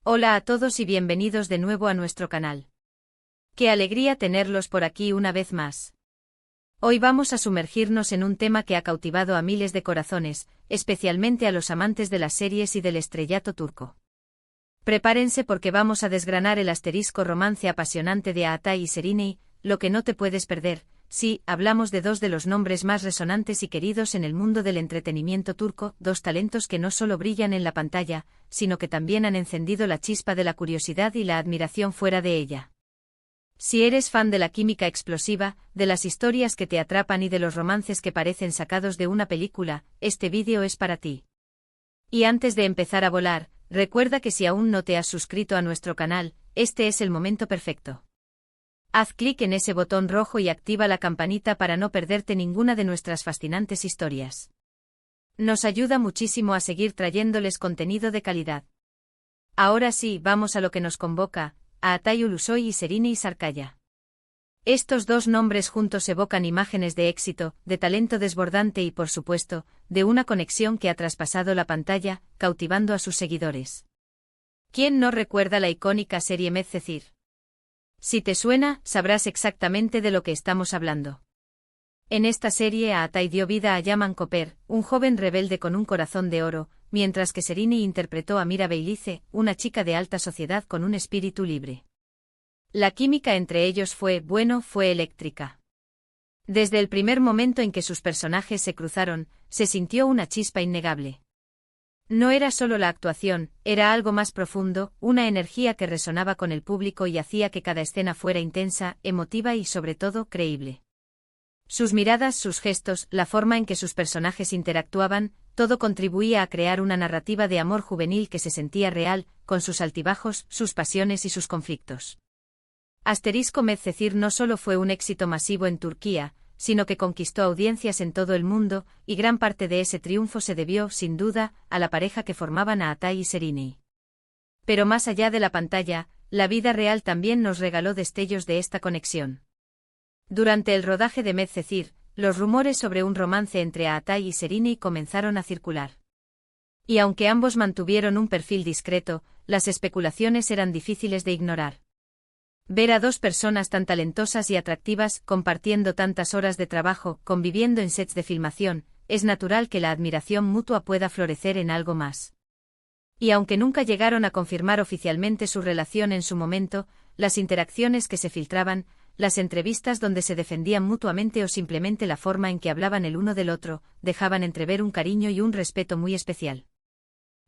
Hola a todos y bienvenidos de nuevo a nuestro canal. Qué alegría tenerlos por aquí una vez más. Hoy vamos a sumergirnos en un tema que ha cautivado a miles de corazones, especialmente a los amantes de las series y del estrellato turco. Prepárense porque vamos a desgranar el asterisco romance apasionante de Aatay y Serenay, lo que no te puedes perder. Sí, hablamos de dos de los nombres más resonantes y queridos en el mundo del entretenimiento turco, dos talentos que no solo brillan en la pantalla, sino que también han encendido la chispa de la curiosidad y la admiración fuera de ella. Si eres fan de la química explosiva, de las historias que te atrapan y de los romances que parecen sacados de una película, este vídeo es para ti. Y antes de empezar a volar, recuerda que si aún no te has suscrito a nuestro canal, este es el momento perfecto. Haz clic en ese botón rojo y activa la campanita para no perderte ninguna de nuestras fascinantes historias. Nos ayuda muchísimo a seguir trayéndoles contenido de calidad. Ahora sí, vamos a lo que nos convoca, a Aatay Ulusoy y Serenay Sarkaya. Estos dos nombres juntos evocan imágenes de éxito, de talento desbordante y por supuesto, de una conexión que ha traspasado la pantalla, cautivando a sus seguidores. ¿Quién no recuerda la icónica serie Medcezir? Si te suena, sabrás exactamente de lo que estamos hablando. En esta serie Aatay dio vida a Yaman Koper, un joven rebelde con un corazón de oro, mientras que Serenay interpretó a Mira Beylice, una chica de alta sociedad con un espíritu libre. La química entre ellos fue eléctrica. Desde el primer momento en que sus personajes se cruzaron, se sintió una chispa innegable. No era solo la actuación, era algo más profundo, una energía que resonaba con el público y hacía que cada escena fuera intensa, emotiva y sobre todo creíble. Sus miradas, sus gestos, la forma en que sus personajes interactuaban, todo contribuía a crear una narrativa de amor juvenil que se sentía real, con sus altibajos, sus pasiones y sus conflictos. Medcezir no solo fue un éxito masivo en Turquía, sino que conquistó audiencias en todo el mundo, y gran parte de ese triunfo se debió, sin duda, a la pareja que formaban Aatay y Serenay. Pero más allá de la pantalla, la vida real también nos regaló destellos de esta conexión. Durante el rodaje de Medcezir, los rumores sobre un romance entre Aatay y Serenay comenzaron a circular. Y aunque ambos mantuvieron un perfil discreto, las especulaciones eran difíciles de ignorar. Ver a dos personas tan talentosas y atractivas compartiendo tantas horas de trabajo, conviviendo en sets de filmación, es natural que la admiración mutua pueda florecer en algo más. Y aunque nunca llegaron a confirmar oficialmente su relación en su momento, las interacciones que se filtraban, las entrevistas donde se defendían mutuamente o simplemente la forma en que hablaban el uno del otro, dejaban entrever un cariño y un respeto muy especial.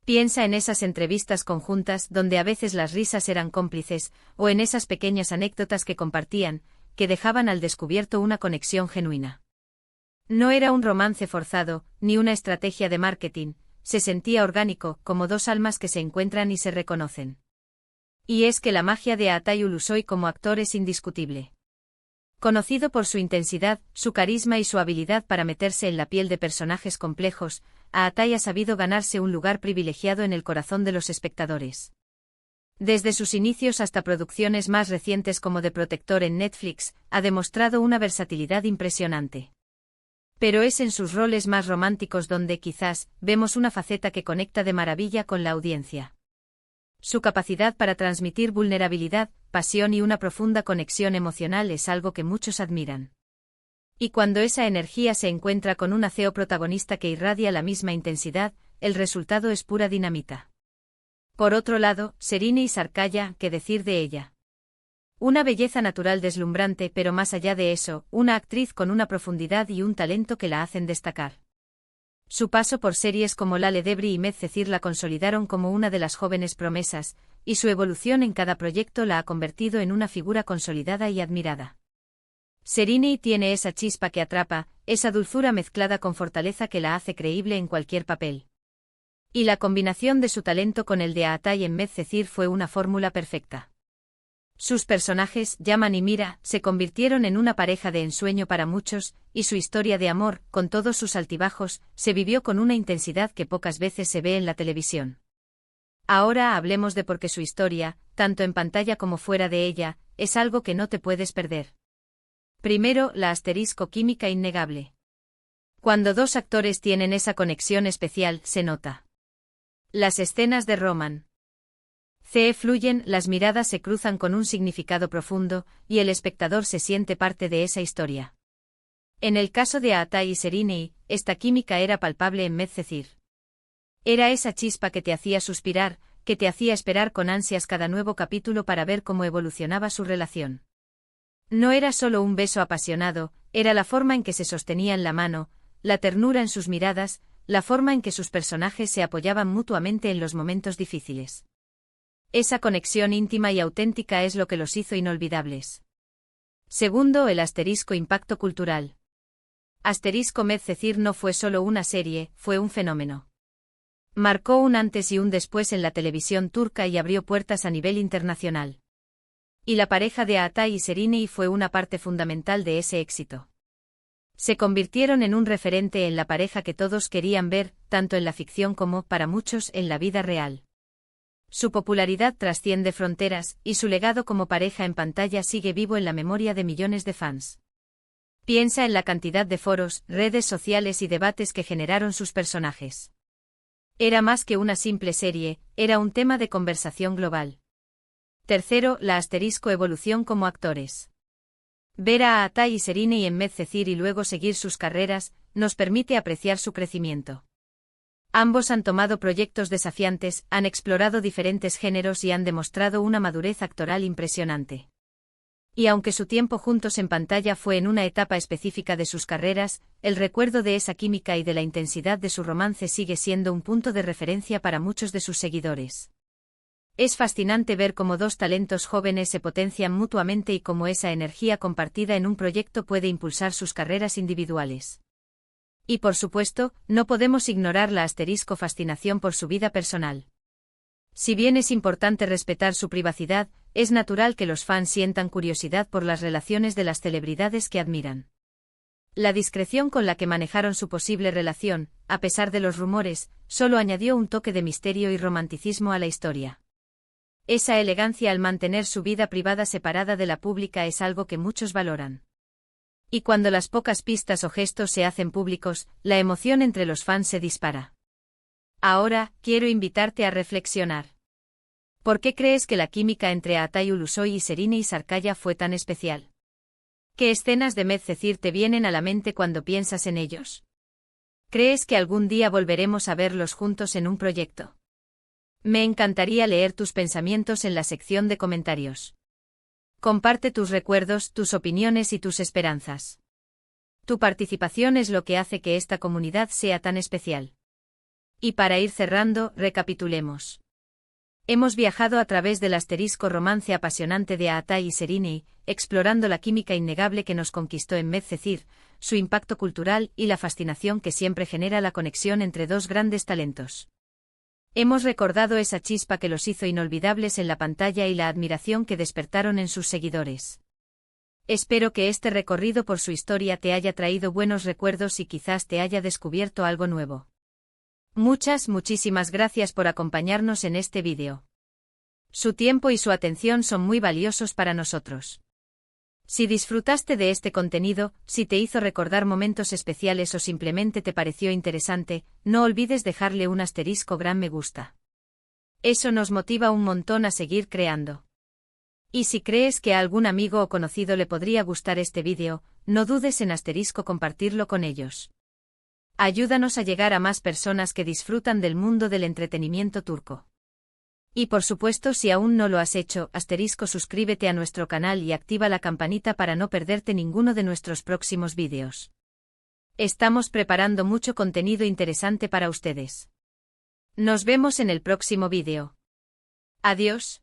Piensa en esas entrevistas conjuntas donde a veces las risas eran cómplices, o en esas pequeñas anécdotas que compartían, que dejaban al descubierto una conexión genuina. No era un romance forzado, ni una estrategia de marketing, se sentía orgánico, como dos almas que se encuentran y se reconocen. Y es que la magia de Aatay Ulusoy como actor es indiscutible. Conocido por su intensidad, su carisma y su habilidad para meterse en la piel de personajes complejos, Aatay ha sabido ganarse un lugar privilegiado en el corazón de los espectadores. Desde sus inicios hasta producciones más recientes como The Protector en Netflix, ha demostrado una versatilidad impresionante. Pero es en sus roles más románticos donde, quizás, vemos una faceta que conecta de maravilla con la audiencia. Su capacidad para transmitir vulnerabilidad, pasión y una profunda conexión emocional es algo que muchos admiran. Y cuando esa energía se encuentra con un aceo protagonista que irradia la misma intensidad, el resultado es pura dinamita. Por otro lado, Serenay Sarkaya, ¿qué decir de ella? Una belleza natural deslumbrante, pero más allá de eso, una actriz con una profundidad y un talento que la hacen destacar. Su paso por series como Lale Devri y Medcezir la consolidaron como una de las jóvenes promesas, y su evolución en cada proyecto la ha convertido en una figura consolidada y admirada. Serenay tiene esa chispa que atrapa, esa dulzura mezclada con fortaleza que la hace creíble en cualquier papel. Y la combinación de su talento con el de Aatay en Medcezir fue una fórmula perfecta. Sus personajes, Yaman y Mira, se convirtieron en una pareja de ensueño para muchos, y su historia de amor, con todos sus altibajos, se vivió con una intensidad que pocas veces se ve en la televisión. Ahora hablemos de por qué su historia, tanto en pantalla como fuera de ella, es algo que no te puedes perder. Primero, la asterisco química innegable. Cuando dos actores tienen esa conexión especial, se nota. Las escenas de Roman. Ce fluyen, las miradas se cruzan con un significado profundo, y el espectador se siente parte de esa historia. En el caso de Aatai y Serinei, esta química era palpable en Medcezir. Era esa chispa que te hacía suspirar, que te hacía esperar con ansias cada nuevo capítulo para ver cómo evolucionaba su relación. No era solo un beso apasionado, era la forma en que se sostenían la mano, la ternura en sus miradas, la forma en que sus personajes se apoyaban mutuamente en los momentos difíciles. Esa conexión íntima y auténtica es lo que los hizo inolvidables. Segundo, el asterisco impacto cultural. Asterisco Medcezir no fue solo una serie, fue un fenómeno. Marcó un antes y un después en la televisión turca y abrió puertas a nivel internacional. Y la pareja de Aatai y Serinei fue una parte fundamental de ese éxito. Se convirtieron en un referente en la pareja que todos querían ver, tanto en la ficción como, para muchos, en la vida real. Su popularidad trasciende fronteras, y su legado como pareja en pantalla sigue vivo en la memoria de millones de fans. Piensa en la cantidad de foros, redes sociales y debates que generaron sus personajes. Era más que una simple serie, era un tema de conversación global. Tercero, la asterisco evolución como actores. Ver a Aatai y Serinei en Medcezir y luego seguir sus carreras, nos permite apreciar su crecimiento. Ambos han tomado proyectos desafiantes, han explorado diferentes géneros y han demostrado una madurez actoral impresionante. Y aunque su tiempo juntos en pantalla fue en una etapa específica de sus carreras, el recuerdo de esa química y de la intensidad de su romance sigue siendo un punto de referencia para muchos de sus seguidores. Es fascinante ver cómo dos talentos jóvenes se potencian mutuamente y cómo esa energía compartida en un proyecto puede impulsar sus carreras individuales. Y por supuesto, no podemos ignorar la asterisco fascinación por su vida personal. Si bien es importante respetar su privacidad, es natural que los fans sientan curiosidad por las relaciones de las celebridades que admiran. La discreción con la que manejaron su posible relación, a pesar de los rumores, solo añadió un toque de misterio y romanticismo a la historia. Esa elegancia al mantener su vida privada separada de la pública es algo que muchos valoran. Y cuando las pocas pistas o gestos se hacen públicos, la emoción entre los fans se dispara. Ahora, quiero invitarte a reflexionar. ¿Por qué crees que la química entre Aatai Ulusoy y Serinei Sarkaya fue tan especial? ¿Qué escenas de Medcezir te vienen a la mente cuando piensas en ellos? ¿Crees que algún día volveremos a verlos juntos en un proyecto? Me encantaría leer tus pensamientos en la sección de comentarios. Comparte tus recuerdos, tus opiniones y tus esperanzas. Tu participación es lo que hace que esta comunidad sea tan especial. Y para ir cerrando, recapitulemos. Hemos viajado a través del asterisco romance apasionante de Aatai y Serinei, explorando la química innegable que nos conquistó en Medcezir, su impacto cultural y la fascinación que siempre genera la conexión entre dos grandes talentos. Hemos recordado esa chispa que los hizo inolvidables en la pantalla y la admiración que despertaron en sus seguidores. Espero que este recorrido por su historia te haya traído buenos recuerdos y quizás te haya descubierto algo nuevo. Muchísimas gracias por acompañarnos en este vídeo. Su tiempo y su atención son muy valiosos para nosotros. Si disfrutaste de este contenido, si te hizo recordar momentos especiales o simplemente te pareció interesante, no olvides dejarle un asterisco gran me gusta. Eso nos motiva un montón a seguir creando. Y si crees que a algún amigo o conocido le podría gustar este vídeo, no dudes en asterisco compartirlo con ellos. Ayúdanos a llegar a más personas que disfrutan del mundo del entretenimiento turco. Y por supuesto, si aún no lo has hecho, asterisco suscríbete a nuestro canal y activa la campanita para no perderte ninguno de nuestros próximos vídeos. Estamos preparando mucho contenido interesante para ustedes. Nos vemos en el próximo vídeo. Adiós.